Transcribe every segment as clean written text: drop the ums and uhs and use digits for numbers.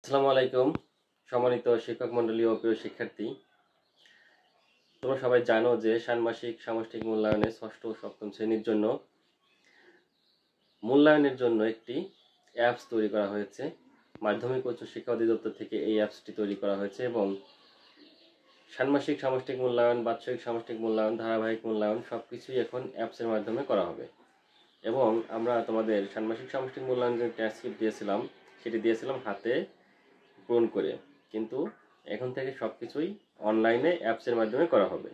আসসালামু আলাইকুম সম্মানিত শিক্ষক মণ্ডলী ও প্রিয় শিক্ষার্থী, তোমরা সবাই জানো যে ষান্মাসিক সামষ্টিক মূল্যায়নে ষষ্ঠ ও সপ্তম শ্রেণীর জন্য মূল্যায়নের জন্য একটি অ্যাপস তৈরি করা হয়েছে। মাধ্যমিক উচ্চ শিক্ষা অধিদপ্তর থেকে এই অ্যাপসটি তৈরি করা হয়েছে এবং ষান্মাসিক সামষ্টিক মূল্যায়ন, বাৎসরিক সামষ্টিক মূল্যায়ন, ধারাবাহিক মূল্যায়ন সবকিছুই এখন অ্যাপসের মাধ্যমে করা হবে। এবং আমরা তোমাদের ষান্মাসিক সামষ্টিক মূল্যায়ন যে ট্রান্সক্রিপ্ট দিয়েছিলাম সেটি দিয়েছিলাম হাতে পূরণ করে, কিন্তু এখন থেকে সবকিছুই অনলাইনে অ্যাপসের মাধ্যমে করা হবে।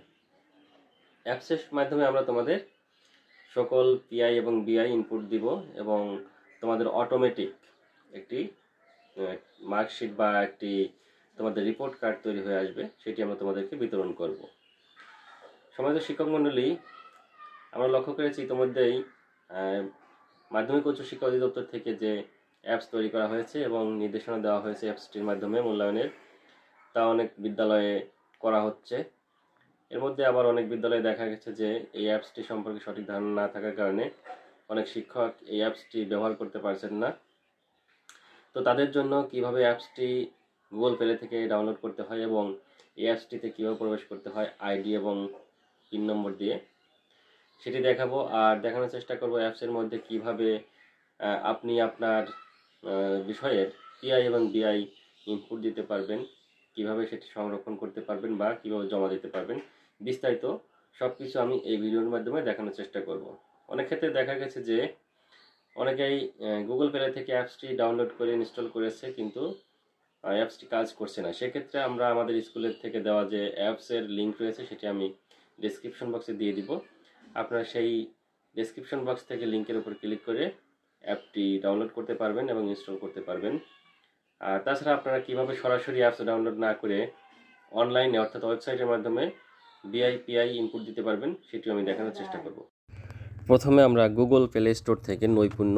অ্যাপসের মাধ্যমে আমরা তোমাদের সকল পিআই এবং বিআই ইনপুট দিব এবং তোমাদের অটোমেটিক একটি মার্কশিট বা একটি তোমাদের রিপোর্ট কার্ড তৈরি হয়ে আসবে, সেটি আমরা তোমাদেরকে বিতরণ করব। সম্মানিত শিক্ষক মণ্ডলী, আমরা লক্ষ্য করেছি ইতিমধ্যেই মাধ্যমিক উচ্চ শিক্ষা অধিদপ্তর থেকে যে অ্যাপস তৈরি করা হয়েছে এবং নির্দেশনা দেওয়া হয়েছে অ্যাপসটির মাধ্যমে মূল্যায়নের, তা অনেক বিদ্যালয়ে করা হচ্ছে। এর মধ্যে আবার অনেক বিদ্যালয়ে দেখা গেছে যে এই অ্যাপসটি সম্পর্কে সঠিক ধারণা না থাকার কারণে অনেক শিক্ষক এই অ্যাপসটি ব্যবহার করতে পারছেন না। তো তাদের জন্য কিভাবে অ্যাপসটি গুগল প্লে থেকে ডাউনলোড করতে হয় এবং এই অ্যাপসটিতে কীভাবে প্রবেশ করতে হয় আইডি এবং পিন নম্বর দিয়ে, সেটি দেখাবো। আর দেখানোর চেষ্টা করবো অ্যাপসের মধ্যে কিভাবে আপনি আপনার বিষয়ের পিআই এবং বিআই ইনপুট দিতে পারবেন, কিভাবে সেটি সংরক্ষণ করতে পারবেন বা কিভাবে জমা দিতে পারবেন, বিস্তারিত সব কিছু আমি এই ভিডিওর মাধ্যমে দেখানোর চেষ্টা করব। অনেক ক্ষেত্রে দেখা গেছে যে অনেকেই গুগল প্লে থেকে অ্যাপসটি ডাউনলোড করে ইনস্টল করেছে, কিন্তু অ্যাপসটি কাজ করছে না। সেক্ষেত্রে আমরা আমাদের স্কুলের থেকে দেওয়া যে অ্যাপসের লিঙ্ক রয়েছে সেটি আমি ডেসক্রিপশন বক্সে দিয়ে দিব। আপনারা সেই ডেসক্রিপশন বক্স থেকে লিঙ্কের উপর ক্লিক করে অ্যাপটি ডাউনলোড করতে পারবেন এবং ইনস্টল করতে পারবেন। আর তাছাড়া আপনারা কিভাবে সরাসরি অ্যাপস ডাউনলোড না করে অনলাইনে অর্থাৎ ওয়েবসাইটের মাধ্যমে বিআই ইনপুট দিতে পারবেন, সেটিও আমি দেখানোর চেষ্টা করব। প্রথমে আমরা গুগল প্লে স্টোর থেকে নৈপুণ্য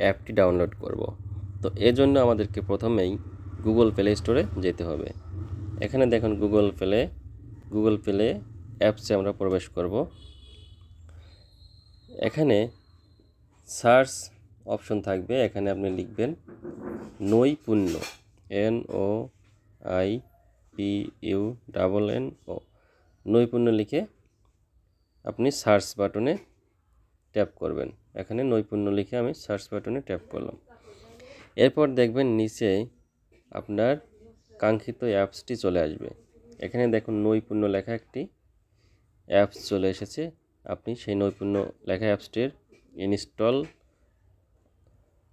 অ্যাপটি ডাউনলোড করব। তো এজন্য আমাদেরকে প্রথমেই গুগল প্লে স্টোরে যেতে হবে। এখানে দেখুন গুগল প্লে অ্যাপসে আমরা প্রবেশ করব। এখানে সার্চ অপশন থাকবে, এখানে আপনি লিখবেন নৈপুণ্য, NOIPUNNO, নৈপুণ্য লিখে আপনি সার্চ বাটনে ট্যাপ করবেন। এখানে নৈপুণ্য লিখে আমি সার্চ বাটনে ট্যাপ করলাম। এরপর দেখবেন নিচে আপনার কাঙ্ক্ষিত অ্যাপসটি চলে আসবে। এখানে দেখুন নৈপুণ্য লেখা একটি অ্যাপস চলে এসেছে। আপনি সেই নৈপুণ্য লেখা অ্যাপসটির ইনস্টল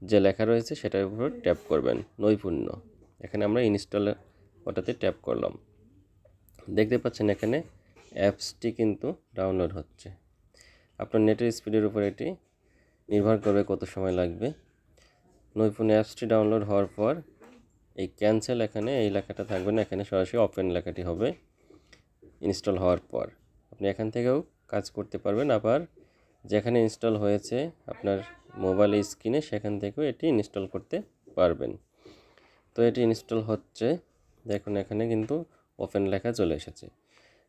যে লেখা রয়েছে সেটার উপর ট্যাপ করবেন, নৈপুণ্য। এখানে আমরা ইনস্টল ওটাতে ট্যাপ করলাম। দেখতে পাচ্ছেন এখানে অ্যাপসটি কিন্তু ডাউনলোড হচ্ছে। আপনার নেটের স্পিডের উপর এটি নির্ভর করবে কত সময় লাগবে। নৈপুণ্য অ্যাপসটি ডাউনলোড হওয়ার পর এই ক্যান্সেল, এখানে এই লেখাটা থাকবে না, এখানে সরাসরি ওপেন লেখাটি হবে। ইনস্টল হওয়ার পর আপনি এখান থেকেও কাজ করতে পারবেন, আবার যেখানে ইনস্টল হয়েছে আপনার মোবাইল স্ক্রিনে সেখান থেকেও এটি ইনস্টল করতে পারবেন। তো এটি ইনস্টল হচ্ছে, দেখুন এখানে কিন্তু ওপেন লেখা চলে এসেছে।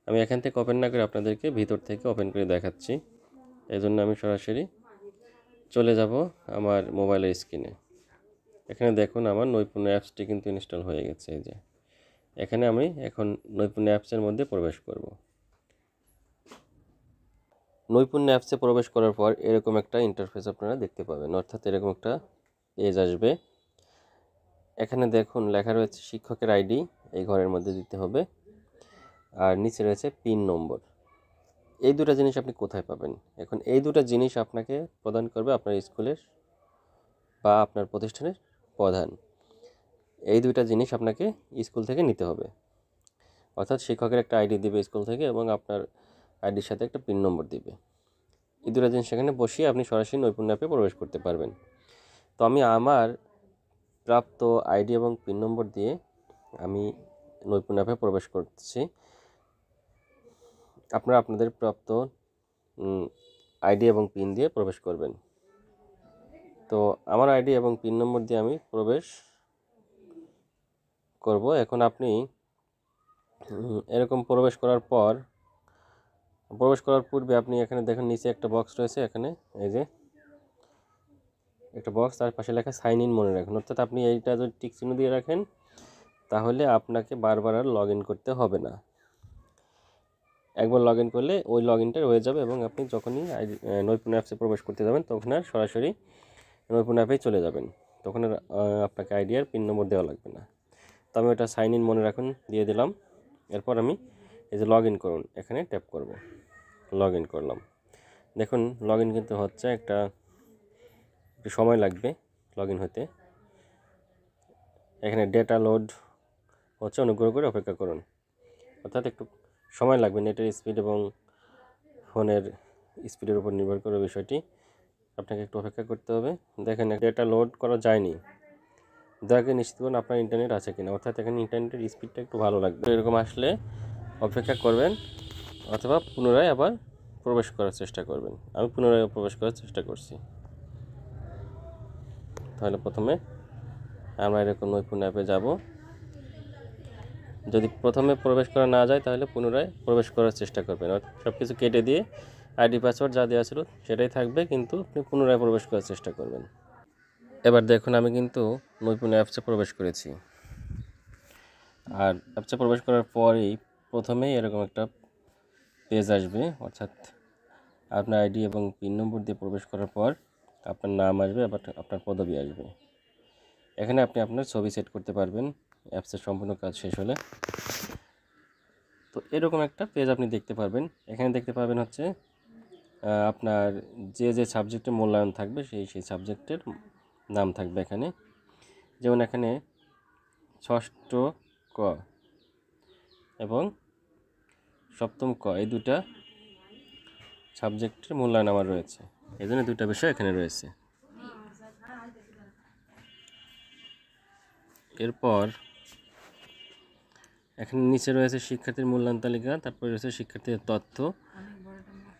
আমি এখান থেকে ওপেন না করে আপনাদেরকে ভিতর থেকে ওপেন করে দেখাচ্ছি। এই জন্য আমি সরাসরি চলে যাব আমার মোবাইলের স্ক্রিনে। এখানে দেখুন আমার নৈপুণ্য অ্যাপসটি কিন্তু ইনস্টল হয়ে গেছে। এই যে এখানে আমি এখন নৈপুণ্য অ্যাপসের মধ্যে প্রবেশ করব। নৈপুণ্য অ্যাপসে প্রবেশ করার পর এরকম একটা ইন্টারফেস আপনারা দেখতে পাবেন, অর্থাৎ এরকম একটা পেজ আসবে। এখানে দেখুন লেখা রয়েছে শিক্ষকের আইডি, এই ঘরের মধ্যে দিতে হবে, আর নিচে রয়েছে পিন নম্বর। এই দুটো জিনিস আপনি কোথায় পাবেন? এখন এই দুটো জিনিস আপনাকে প্রদান করবে আপনার স্কুলের বা আপনার প্রতিষ্ঠানের প্রধান। এই দুইটা জিনিস আপনাকে স্কুল থেকে নিতে হবে, অর্থাৎ শিক্ষকের একটা আইডি দিবে স্কুল থেকে এবং আপনার আইডির সাথে একটা পিন নম্বর দিবে। এই দুটো জিনিস সেখানে বসিয়ে আপনি সরাসরি নৈপুণ্য অ্যাপে প্রবেশ করতে পারবেন। তো আমি আমার প্রাপ্ত আইডি এবং পিন নম্বর দিয়ে আমি নৈপুণ্য অ্যাপে প্রবেশ করতেছি। আপনারা আপনাদের প্রাপ্ত আইডি এবং পিন দিয়ে প্রবেশ করবেন। তো আমার আইডি এবং পিন নম্বর দিয়ে আমি প্রবেশ করব। এখন আপনি এরকম প্রবেশ করার পূর্বে আপনি এখানে দেখুন নিচে একটা বক্স রয়েছে, এখানে এই যে একটা বক্স, তার পাশে লেখা সাইন ইন মনে রাখুন। অর্থাৎ আপনি এইটা যদি টিক চিহ্ন দিয়ে রাখেন তাহলে আপনাকে বারবার আর লগ ইন করতে হবে না। একবার লগ ইন করলে ওই লগ ইনটা হয়ে যাবে এবং আপনি যখনই নৈপুণ্য অ্যাপসে প্রবেশ করতে যাবেন তখন আর সরাসরি নৈপুণ্য অ্যাপেই চলে যাবেন, তখন আর আপনাকে আইডি আর পিন নম্বর দেওয়া লাগবে না। তো আমি ওটা সাইন ইন মনে রাখুন দিয়ে দিলাম। এরপর আমি এই যে লগ ইন করুন এখানে ট্যাপ করব, লগ ইন করলাম। দেখুন লগ ইন কিন্তু হচ্ছে, একটু সময় লাগবে লগ ইন হতে। এখানে ডেটা লোড হচ্ছে, অনুগ্রহ করে অপেক্ষা করুন, অর্থাৎ একটু সময় লাগবে। নেটের স্পিড এবং ফোনের স্পিডের উপর নির্ভর করে বিষয়টি, আপনাকে একটু অপেক্ষা করতে হবে। দেখেন ডেটা লোড করা যায়নি, দয়া করে নিশ্চিত করুন আপনার ইন্টারনেট আছে কিনা, অর্থাৎ এখানে ইন্টারনেটের স্পিডটা একটু ভালো লাগবে। এরকম আসলে অপেক্ষা করবেন অথবা পুনরায় আবার প্রবেশ করার চেষ্টা করবেন। আমি পুনরায় প্রবেশ করার চেষ্টা করছি। তাহলে প্রথমে আমরা এরকম নৈপুণ্য অ্যাপে যাব। যদি প্রথমে প্রবেশ করা না যায় তাহলে পুনরায় প্রবেশ করার চেষ্টা করবেন, অর্থাৎ সব কিছু কেটে দিয়ে আইডি পাসওয়ার্ড যা দেওয়া ছিল সেটাই থাকবে, কিন্তু আপনি পুনরায় প্রবেশ করার চেষ্টা করবেন। এবার দেখুন আমি কিন্তু নৈপুণ্য অ্যাপসে প্রবেশ করেছি, আর অ্যাপসে প্রবেশ করার পরেই প্রথমেই এরকম একটা পেজ আসবে, অর্থাৎ আপনার আইডি এবং পিন নম্বর দিয়ে প্রবেশ করার পর আপনার নাম আসবে, আবার আপনার পদবি আসবে। এখানে আপনি আপনার ছবি সেট করতে পারবেন অ্যাপসের সম্পূর্ণ কাজ শেষ হলে। তো এরকম একটা পেজ আপনি দেখতে পারবেন। এখানে দেখতে পাবেন হচ্ছে আপনার যে সাবজেক্টের মূল্যায়ন থাকবে সেই সাবজেক্টের নাম থাকবে এখানে। যেমন এখানে ষষ্ঠ ক এবং সপ্তম ক এই দুটা সাবজেক্টের মূল্যায়ন আমার রয়েছে, এই জন্য দুটা বিষয় এখানে রয়েছে। এরপর এখানে নিচে রয়েছে শিক্ষার্থীর মূল্যায়ন তালিকা, তারপরে রয়েছে শিক্ষার্থীদের তথ্য,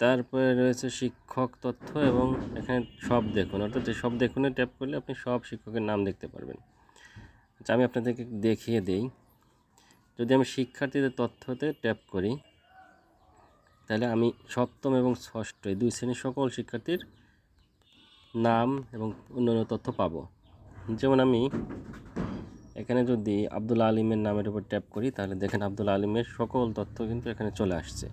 তারপরে রয়েছে শিক্ষক তথ্য, এবং এখানে সব দেখুন, অর্থাৎ সব দেখুনে ট্যাপ করলে আপনি সব শিক্ষকের নাম দেখতে পারবেন। আচ্ছা আমি আপনাদেরকে দেখিয়ে দিই। যদি আমি শিক্ষার্থীদের তথ্যতে ট্যাপ করি তাহলে আমি সপ্তম এবং ষষ্ঠ এই 2 শ্রেণীর সকল শিক্ষার্থীর নাম এবং অন্যান্য তথ্য পাবো। যেমন আমি এখানে যদি আব্দুল আলিমের নামের উপর ট্যাপ করি তাহলে দেখেন আব্দুল আলিমের সকল তথ্য কিন্তু এখানে চলে আসছে,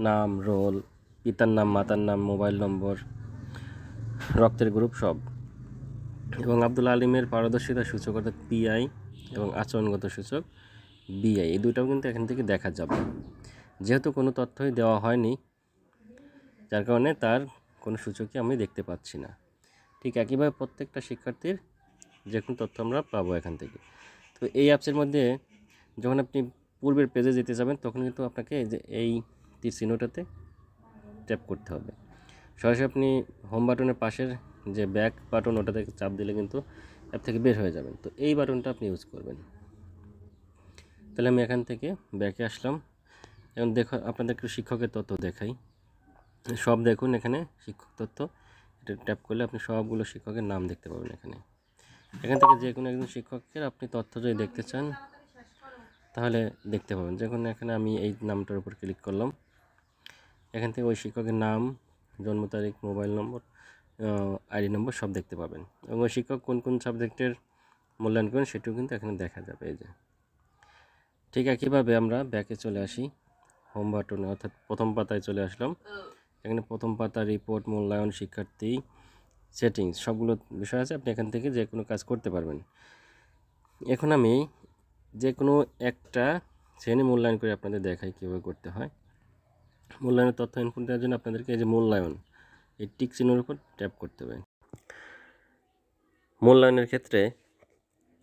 নাম, রোল, পিতার নাম, মাতার নাম, মোবাইল নম্বর, রক্তের গ্রুপ সব। এবং আব্দুল আলিমের পারদর্শিতা সূচক অর্থাৎ পিআই এবং আচরণগত সূচক বিআই, এই দুটাও কিন্তু এখান থেকে দেখা যাবে। যেহেতু কোনো তথ্যই দেওয়া হয়নি যার কারণে তার কোনো সূচকই আমি দেখতে পাচ্ছি না। ঠিক একইভাবে প্রত্যেকটা শিক্ষার্থীর যে কোনো তথ্য আমরা পাবো এখান থেকে। তো এই অ্যাপসের মধ্যে যখন আপনি পূর্বের পেজে যেতে যাবেন তখন কিন্তু আপনাকে এই তীর চিহ্নটাতে ট্যাপ করতে হবে। সরাসরি আপনি হোম বাটনের পাশের যে ব্যাক বাটন ওটাতে চাপ দিলে কিন্তু অ্যাপ থেকে বের হয়ে যাবেন। তো এই বাটনটা আপনি ইউজ করবেন। তাহলে আমি এখান থেকে ব্যাকে আসলাম। এখন দেখো আপনাদের একটু শিক্ষকের তথ্য দেখাই। সব দেখুন এখানে শিক্ষক তথ্য, এটা ট্যাপ করলে আপনি সবগুলো শিক্ষকের নাম দেখতে পাবেন। এখান থেকে যে কোনো একজন শিক্ষকের আপনি তথ্য যদি দেখতে চান তাহলে দেখতে পাবেন। যখন এখানে আমি এই নামটার উপর ক্লিক করলাম, এখান থেকে ওই শিক্ষকের নাম, জন্ম তারিখ, মোবাইল নম্বর, আইডি নম্বর সব দেখতে পাবেন, এবং ওই শিক্ষক কোন কোন সাবজেক্টের মূল্যায়ন করেন সেটাও কিন্তু এখানে দেখা যাবে। এই যে ঠিক একইভাবে আমরা ব্যাকে চলে আসি, হোম বাটনে অর্থাৎ প্রথম পাতায় চলে আসলাম। এখানে প্রথম পাতা রিপোর্ট, মূল্যায়ন, শিক্ষার্থী, সেটিংস সবগুলো বিষয় আছে, আপনি এখান থেকে যে কোনো কাজ করতে পারবেন। এখন আমি যে কোনো একটা শ্রেণী মূল্যায়ন করে আপনাদের দেখাই কীভাবে করতে হয়। মূল্যায়নের তথ্য ইনপুট দেওয়ার জন্য আপনাদেরকে এই যে মূল্যায়ন এই টিক চিহ্নের উপর ট্যাপ করতে হবে। মূল্যায়নের ক্ষেত্রে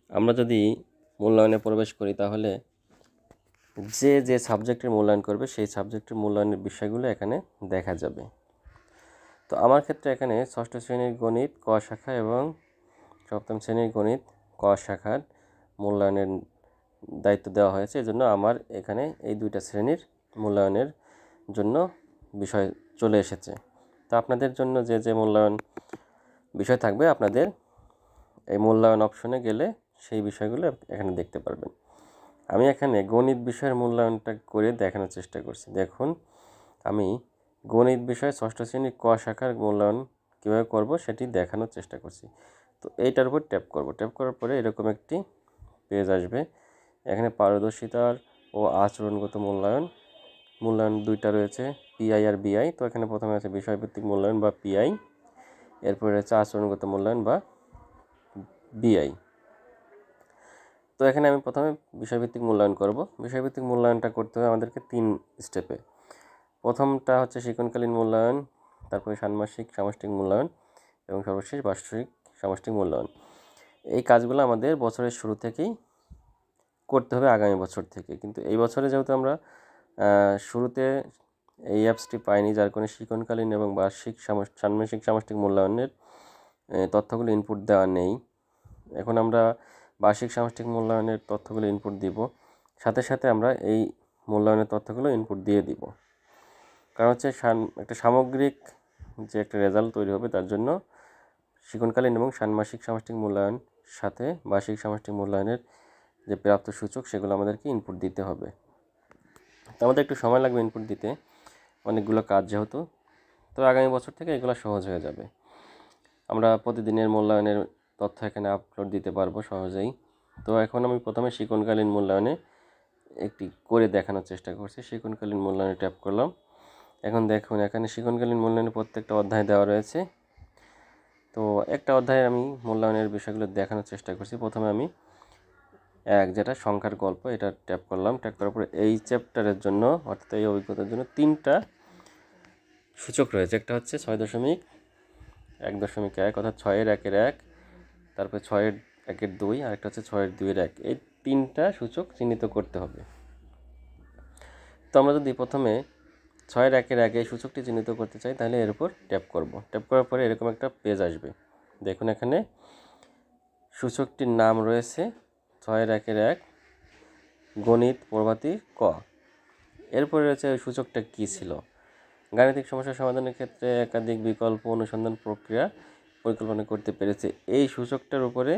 আমরা যদি মূল্যায়নে প্রবেশ করি তাহলে যে সাবজেক্টের মূল্যায়ন করবে সেই সাবজেক্টের মূল্যায়নের বিষয়গুলো এখানে দেখা যাবে। তো আমার ক্ষেত্রে এখানে ষষ্ঠ শ্রেণীর গণিত ক শাখা এবং সপ্তম শ্রেণীর গণিত ক শাখার মূল্যায়নের দায়িত্ব দেওয়া হয়েছে, এজন্য আমার এখানে এই 2টা শ্রেণীর মূল্যায়নের জন্য বিষয় চলে এসেছে। তো আপনাদের জন্য যে মূল্যায়ন বিষয় থাকবে আপনাদের এই মূল্যায়ন অপশনে গেলে সেই বিষয়গুলো এখানে দেখতে পারবেন। আমি এখানে গণিত বিষয়ের মূল্যায়নটা করে দেখানোর চেষ্টা করছি। দেখুন আমি গণিত বিষয়ে ষষ্ঠ শ্রেণীর ক শাখার মূল্যায়ন কীভাবে করব সেটি দেখানোর চেষ্টা করছি। তো এইটার উপর ট্যাপ করব। ট্যাপ করার পরে এরকম একটি পেজ আসবে। এখানে পারদর্শিতার ও আচরণগত মূল্যায়ন দুইটা রয়েছে, পিআই আর বিআই। তো এখানে প্রথমে আছে বিষয়ভিত্তিক মূল্যায়ন বা পিআই, এরপরে রয়েছে আচরণগত মূল্যায়ন বা বিআই। তো এখানে আমি প্রথমে বিষয়ভিত্তিক মূল্যায়ন করব। বিষয়ভিত্তিক মূল্যায়নটা করতে হবে আমাদেরকে 3 স্টেপে। প্রথমটা হচ্ছে শিক্ষণকালীন মূল্যায়ন, তারপরে ষান্মাসিক সামষ্টিক মূল্যায়ন এবং সর্বশেষ বার্ষিক সামষ্টিক মূল্যায়ন। এই কাজগুলো আমাদের বছরের শুরু থেকেই করতে হবে, আগামী বছর থেকে। কিন্তু এই বছরে যেহেতু আমরা শুরুতে এই অ্যাপসটি পাইনি, যার কারণে শিক্ষণকালীন এবং বার্ষিক ষান্মাসিক সামষ্টিক মূল্যায়নের তথ্যগুলো ইনপুট দেওয়া নেই। এখন আমরা বার্ষিক সামষ্টিক মূল্যায়নের তথ্যগুলো ইনপুট দিব, সাথে সাথে আমরা এই মূল্যায়নের তথ্যগুলো ইনপুট দিয়ে দিব। কারণ হচ্ছে একটা সামগ্রিক যে একটা রেজাল্ট তৈরি হবে, তার জন্য শিক্ষণকালীন এবং ষান্মাসিক সামষ্টিক মূল্যায়ন সাথে বার্ষিক সামষ্টিক মূল্যায়নের যে প্রাপ্ত সূচক, সেগুলো আমাদেরকে ইনপুট দিতে হবে। তো আমাদের একটু সময় লাগবে ইনপুট দিতে, অনেকগুলো কাজ যেহেতু। তো আগামী বছর থেকে এগুলো সহজ হয়ে যাবে। আমরা প্রতিদিনের মূল্যায়নের তথ্য এখানে আপলোড দিতে পারবো সহজেই। তো এখন আমি প্রথমে শিক্ষণকালীন মূল্যায়নে একটি করে দেখানোর চেষ্টা করছি। শিক্ষণকালীন মূল্যায়নে ট্যাপ করলাম। এখন দেখুন, এখানে শিক্ষণকালীন মূল্যায়নের প্রত্যেকটা অধ্যায় দেওয়া রয়েছে। তো একটা অধ্যায়ে আমি মূল্যায়নের বিষয়গুলো দেখানোর চেষ্টা করছি। প্রথমে আমি যেটা সংখ্যার গল্প, এটা ট্যাপ করলাম। ট্যাপ করার পরে এই চ্যাপ্টারের জন্য, অর্থাৎ এই অভিজ্ঞতার জন্য 3টা সূচক রয়েছে। একটা হচ্ছে 6.1.1, অর্থাৎ 6-এর-1-এর-1, তারপরে 6-এর-1-এর-2, আর একটা হচ্ছে 6-এর-2-এর-1। এই 3টা সূচক চিহ্নিত করতে হবে। তো আমরা যদি প্রথমে 6-এর-1-এর-1 এই সূচকটি চিহ্নিত করতে চাই, তাহলে এর উপর ট্যাপ করব। ট্যাপ করার পরে এরকম একটা পেজ আসবে। দেখুন, এখানে সূচকটির নাম রয়েছে 6-এর-1-এর-1 গণিত প্রভাতী ক। এরপরে রয়েছে ওই সূচকটা কী ছিল। গাণিতিক সমস্যা সমাধানের ক্ষেত্রে একাধিক বিকল্প অনুসন্ধান প্রক্রিয়া পরিকল্পনা করতে পেরেছে। এই সূচকটার উপরে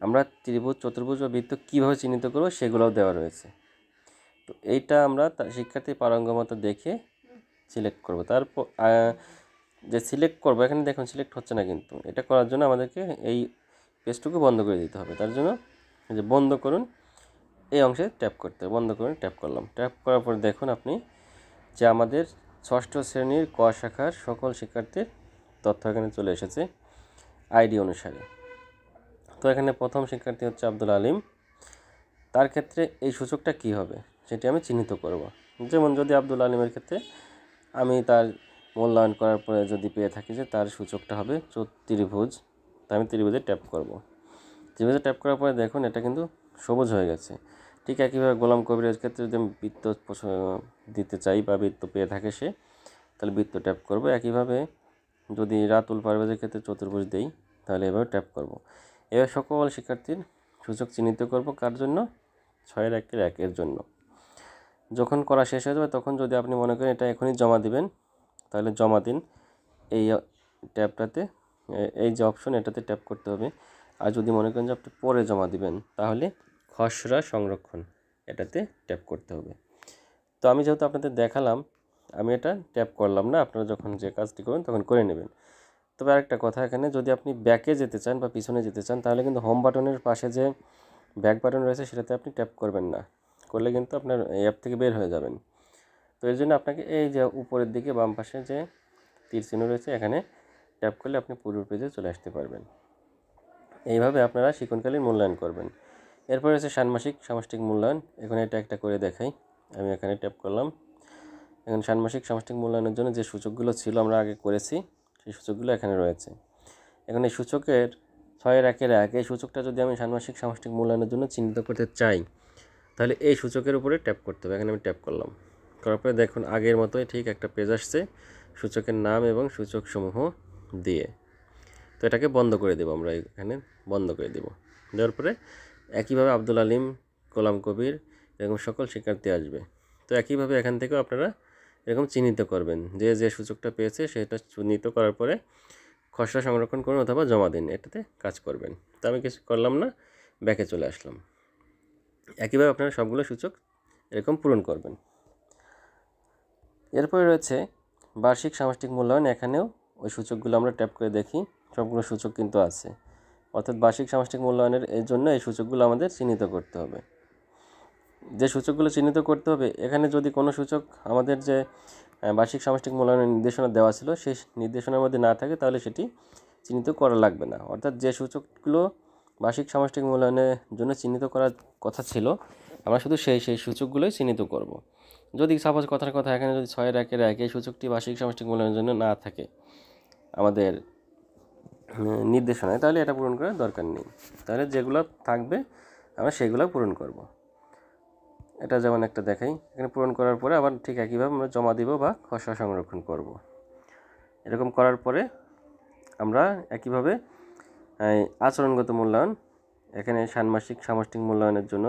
আমরা ত্রিভুজ, চতুর্ভুজ বা বৃত্ত কীভাবে চিহ্নিত করব, সেগুলোও দেওয়া রয়েছে। তো এইটা আমরা শিক্ষার্থীর পারঙ্গমতা দেখে সিলেক্ট করব। তারপর যে সিলেক্ট করব, এখানে দেখুন সিলেক্ট হচ্ছে না, কিন্তু এটা করার জন্য আমাদেরকে এই পেজটুকু বন্ধ করে দিতে হবে। তার জন্য যে বন্ধ করুন, এই অংশে ট্যাপ করতে হবে। বন্ধ করুন, ট্যাপ করলাম। ট্যাপ করার পর দেখুন আপনি যে আমাদের 6ষ্ঠ শ্রেণীর ক শাখার সকল শিক্ষার্থীর তথ্য এখানে চলে এসেছে আইডি অনুসারে। তো এখানে প্রথম শিক্ষার্থী হচ্ছে আব্দুল আলিম। তার ক্ষেত্রে এই সূচকটা কী হবে সেটি আমি চিহ্নিত করব। যেমন যদি আব্দুল আলিমের ক্ষেত্রে আমি তার মূল্যায়ন করার পরে যদি পেয়ে থাকি যে তার সূচকটা হবে ত্রিভুজ, তা আমি ত্রিভুজে ট্যাপ করব। ত্রিভুজে ট্যাপ করার পরে দেখুন এটা কিন্তু সবুজ হয়ে গেছে। ঠিক একইভাবে গোলাম কবিরের ক্ষেত্রে যদি আমি বৃত্ত দিতে চাই বা বৃত্ত পেয়ে থাকে সে, তাহলে বৃত্ত ট্যাপ করব। একইভাবে যদি রাতুল পারভেজের ক্ষেত্রে চতুর্ভুজ দেই, তাহলে এভাবে ট্যাপ করব। এবার সকল শিক্ষার্থীর সূচক চিহ্নিত করব। কার জন্য? 6-এর-1-এর-1 জন্য। যখন করা শেষ হয়ে যাবে, তখন যদি আপনি মনে করেন এটা এখনই জমা দিবেন, তাহলে জমা দিন। এই ট্যাবটাতে, এই যে অপশন, এটাতে ট্যাপ করতে হবে। আর যদি মনে করেন যে আপনি পরে জমা দিবেন, তাহলে খসড়া সংরক্ষণ, এটাতে ট্যাপ করতে হবে। তো আমি যেহেতু আপনাদের দেখালাম, আমি এটা ট্যাপ করলাম না। আপনারা যখন যে কাজটি করবেন তখন করে নেবেন। তবে আরেকটা কথা, এখানে যদি আপনি ব্যাকে যেতে চান বা পিছনে যেতে চান, তাহলে কিন্তু হোম বাটনের পাশে যে ব্যাক বাটন রয়েছে সেটাতে আপনি ট্যাপ করবেন না। করলে কিন্তু আপনার এই অ্যাপ থেকে বের হয়ে যাবেন। তো এর জন্য আপনাকে এই যে উপরের দিকে বাম পাশে যে তীর চিহ্ন রয়েছে, এখানে ট্যাপ করলে আপনি পূর্ব পেজে চলে আসতে পারবেন। এইভাবে আপনারা শিক্ষণকালীন মূল্যায়ন করবেন। এরপর হচ্ছে ষান্মাসিক সামষ্টিক মূল্যায়ন। এখানে এটা একটা করে দেখাই। আমি এখানে ট্যাপ করলাম। এখন ষান্মাসিক সামষ্টিক মূল্যায়নের জন্য যে সূচকগুলো ছিল আমরা আগে করেছি, সেই সূচকগুলো এখানে রয়েছে। এখন এই সূচকের 6-এর-1-এর-1 এই সূচকটা যদি আমি ষান্মাসিক সামষ্টিক মূল্যায়নের জন্য চিহ্নিত করতে চাই, তাহলে এই সূচকের উপরে ট্যাপ করতে হবে। এখানে আমি ট্যাপ করলাম। করার পরে দেখুন আগের মতোই ঠিক একটা পেজ আসছে সূচকের নাম এবং সূচকসমূহ দিয়ে। তো এটাকে বন্ধ করে দেবো, আমরা এখানে বন্ধ করে দেব। দেওয়ার পরে একইভাবে আব্দুল আলিম, গোলাম কবির এরকম সকল শিক্ষার্থী আসবে। তো একইভাবে এখান থেকেও আপনারা এরকম চিহ্নিত করবেন, যে যে সূচকটা পেয়েছে সেটা চিহ্নিত করার পরে খসড়া সংরক্ষণ করুন অথবা জমা দিন, এটাতে কাজ করবেন। তো আমি কিছু করলাম না, ব্যাকে চলে আসলাম। একইভাবে আপনারা সবগুলো সূচক এরকম পূরণ করবেন। এরপরে রয়েছে বার্ষিক সামষ্টিক মূল্যায়ন। এখানেও ওই সূচকগুলো আমরা ট্যাপ করে দেখি, সবগুলো সূচক কিন্তু আছে। অর্থাৎ বার্ষিক সামষ্টিক মূল্যায়নের এর জন্য এই সূচকগুলো আমাদের চিহ্নিত করতে হবে। যে সূচকগুলো চিহ্নিত করতে হবে, এখানে যদি কোনো সূচক আমাদের যে বার্ষিক সামষ্টিক মূল্যায়নের নির্দেশনা দেওয়া ছিল সেই নির্দেশনার মধ্যে না থাকে তাহলে সেটি চিহ্নিত করা লাগবে না। অর্থাৎ যে সূচকগুলো বার্ষিক সামষ্টিক মূল্যায়নের জন্য চিহ্নিত করার কথা ছিল আমরা শুধু সেই সূচকগুলোই চিহ্নিত করব। যদি সাপোজ কথার কথা এখানে যদি 6-1 এই সূচকটি বার্ষিক সামষ্টিক মূল্যায়নের জন্য না থাকে আমাদের নির্দেশনায়, তাহলে এটা পূরণ করার দরকার নেই। তাহলে যেগুলো থাকবে আমরা সেগুলো পূরণ করব। এটা যেমন একটা দেখাই, এখানে পূরণ করার পরে আবার ঠিক একইভাবে আমরা জমা দিব বা খসড়া সংরক্ষণ করব। এরকম করার পরে আমরা একইভাবে আচরণগত মূল্যায়ন, এখানে ষান্মাসিক সামষ্টিক মূল্যায়নের জন্য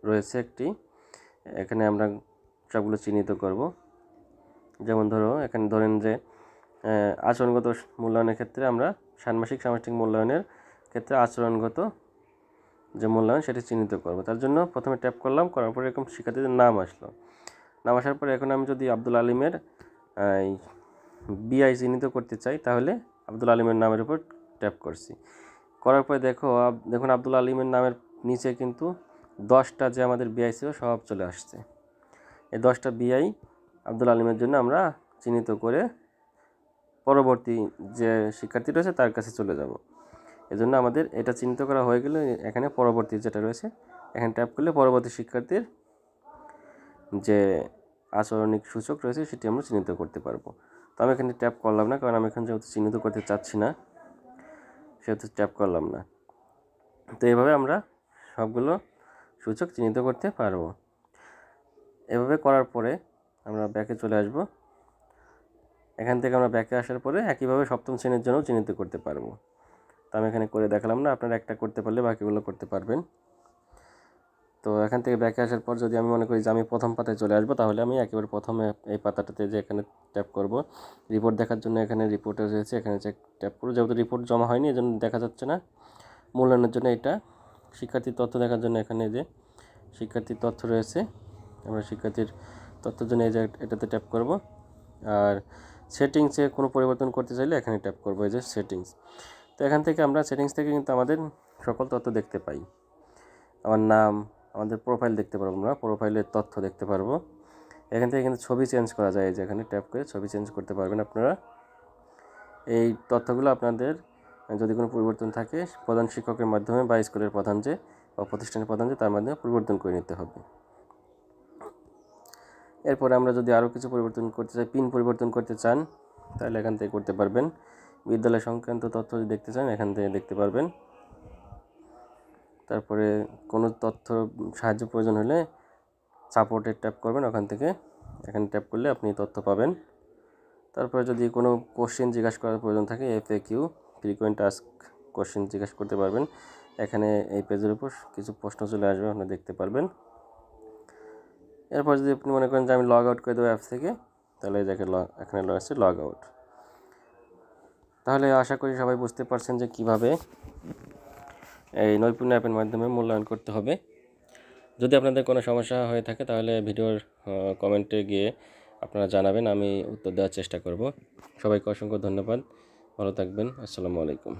রয়েছে একটি, এখানে আমরা সবগুলো চিহ্নিত করব। যেমন এখানে ধরেন যে আচরণগত মূল্যায়নের ক্ষেত্রে আমরা ষান্মাসিক সামষ্টিক মূল্যায়নের ক্ষেত্রে আচরণগত যে মূল্যায়ন সেটি চিহ্নিত করব। তার জন্য প্রথমে ট্যাপ করলাম, করার পরে এরকম শিক্ষার্থীদের নাম আসলো। নাম আসার পরে এখন আমি যদি আব্দুল আলিমের বিআই চিহ্নিত করতে চাই তাহলে আব্দুল আলিমের নামের উপর ট্যাপ করছি। করার পরে দেখুন আব্দুল আলিমের নামের নিচে কিন্তু 10টা যে আমাদের বিআই ছিল সব চলে আসছে। এই 10টা বিআই আব্দুল আলিমের জন্য আমরা চিহ্নিত করে পরবর্তী যে শিক্ষার্থী রয়েছে তার কাছে চলে যাব। এজন্য আমাদের এটা চিহ্নিত করা হয়ে গেলে এখানে পরবর্তী যেটা রয়েছে এখানে ট্যাপ করলে পরবর্তী শিক্ষার্থীর যে আচরণিক সূচক রয়েছে সেটি আমরা চিহ্নিত করতে পারবো। তো আমি এখানে ট্যাপ করলাম না, কারণ আমি এখানে যেহেতু চিহ্নিত করতে চাচ্ছি না সেহেতু ট্যাপ করলাম না। তো এভাবে আমরা সবগুলো সূচক চিহ্নিত করতে পারবো। এভাবে করার পরে আমরা ব্যাকে চলে আসব। এখান থেকে আমরা ব্যাকে আসার পরে একইভাবে সপ্তম শ্রেণীর জন্য চিহ্নিত করতে পারবো। তো আমি এখানে করে দেখালাম না, আপনারা একটা করতে পারলে বাকিগুলো করতে পারবেন। তো এখান থেকে ব্যাকে আসার পর যদি আমি মনে করি যে আমি প্রথম পাতায় চলে আসবো, তাহলে আমি একেবারে প্রথমে এই পাতাটাতে যে এখানে ট্যাপ করব। রিপোর্ট দেখার জন্য এখানে রিপোর্টে রয়েছে, এখানে ট্যাপ করব। যেহেতু রিপোর্ট জমা হয়নি এজন্য দেখা যাচ্ছে না। মূল্যায়নের জন্য এটা, শিক্ষার্থীর তথ্য দেখার জন্য এখানে যে শিক্ষার্থীর তথ্য রয়েছে, আমরা শিক্ষার্থীর তথ্যের জন্য এই যে এটাতে ট্যাপ করব। আর সেটিংসে কোনো পরিবর্তন করতে চাইলে এখানে ট্যাপ করব, এই যে সেটিংস। তো এখান থেকে আমরা সেটিংস থেকে কিন্তু আমাদের সকল তথ্য দেখতে পাই। আমার নাম, আমাদের প্রোফাইল দেখতে পারবো, আমরা প্রোফাইলের তথ্য দেখতে পারবো। এখান থেকে কিন্তু ছবি চেঞ্জ করা যায়, যে এখানে ট্যাপ করে ছবি চেঞ্জ করতে পারবেন আপনারা। এই তথ্যগুলো আপনাদের যদি কোনো পরিবর্তন থাকে প্রধান শিক্ষকের মাধ্যমে বা স্কুলের প্রধান যে বা প্রতিষ্ঠানের প্রধান যে তার মাধ্যমে পরিবর্তন করে নিতে হবে। এরপরে আমরা যদি আরও কিছু পরিবর্তন করতে চাই, পিন পরিবর্তন করতে চান তাহলে এখান থেকে করতে পারবেন। বিদ্যালয় সংক্রান্ত তথ্য যদি দেখতে চান এখান থেকে দেখতে পারবেন। তারপরে কোনো তথ্য সাহায্য প্রয়োজন হলে সাপোর্টে ট্যাপ করবেন, ওখান থেকে এখানে ট্যাপ করলে আপনি তথ্য পাবেন। তারপরে যদি কোনো কোশ্চেন জিজ্ঞাসা করার প্রয়োজন থাকে FAQ, ফ্রিকোয়েন্ট আস্ক কোশ্চেন জিজ্ঞাসা করতে পারবেন। এখানে এই পেজের উপর কিছু প্রশ্ন চলে আসবে, আপনি দেখতে পারবেন। এরপর যদি আপনি মনে করেন যে আমি লগ আউট করে দেবো অ্যাপস থেকে, তাহলে এখানে রয়েছে লগ আউট। তাহলে আশা করি সবাই বুঝতে পারছেন যে কিভাবে এই নৈপুণ্য অ্যাপের মাধ্যমে মূল্যায়ন করতে হবে। যদি আপনাদের কোনো সমস্যা হয়ে থাকে তাহলে ভিডিওর কমেন্টে গিয়ে আপনারা জানাবেন, আমি উত্তর দেওয়ার চেষ্টা করব। সবাইকে অসংখ্য ধন্যবাদ, ভালো থাকবেন, আসসালামু আলাইকুম।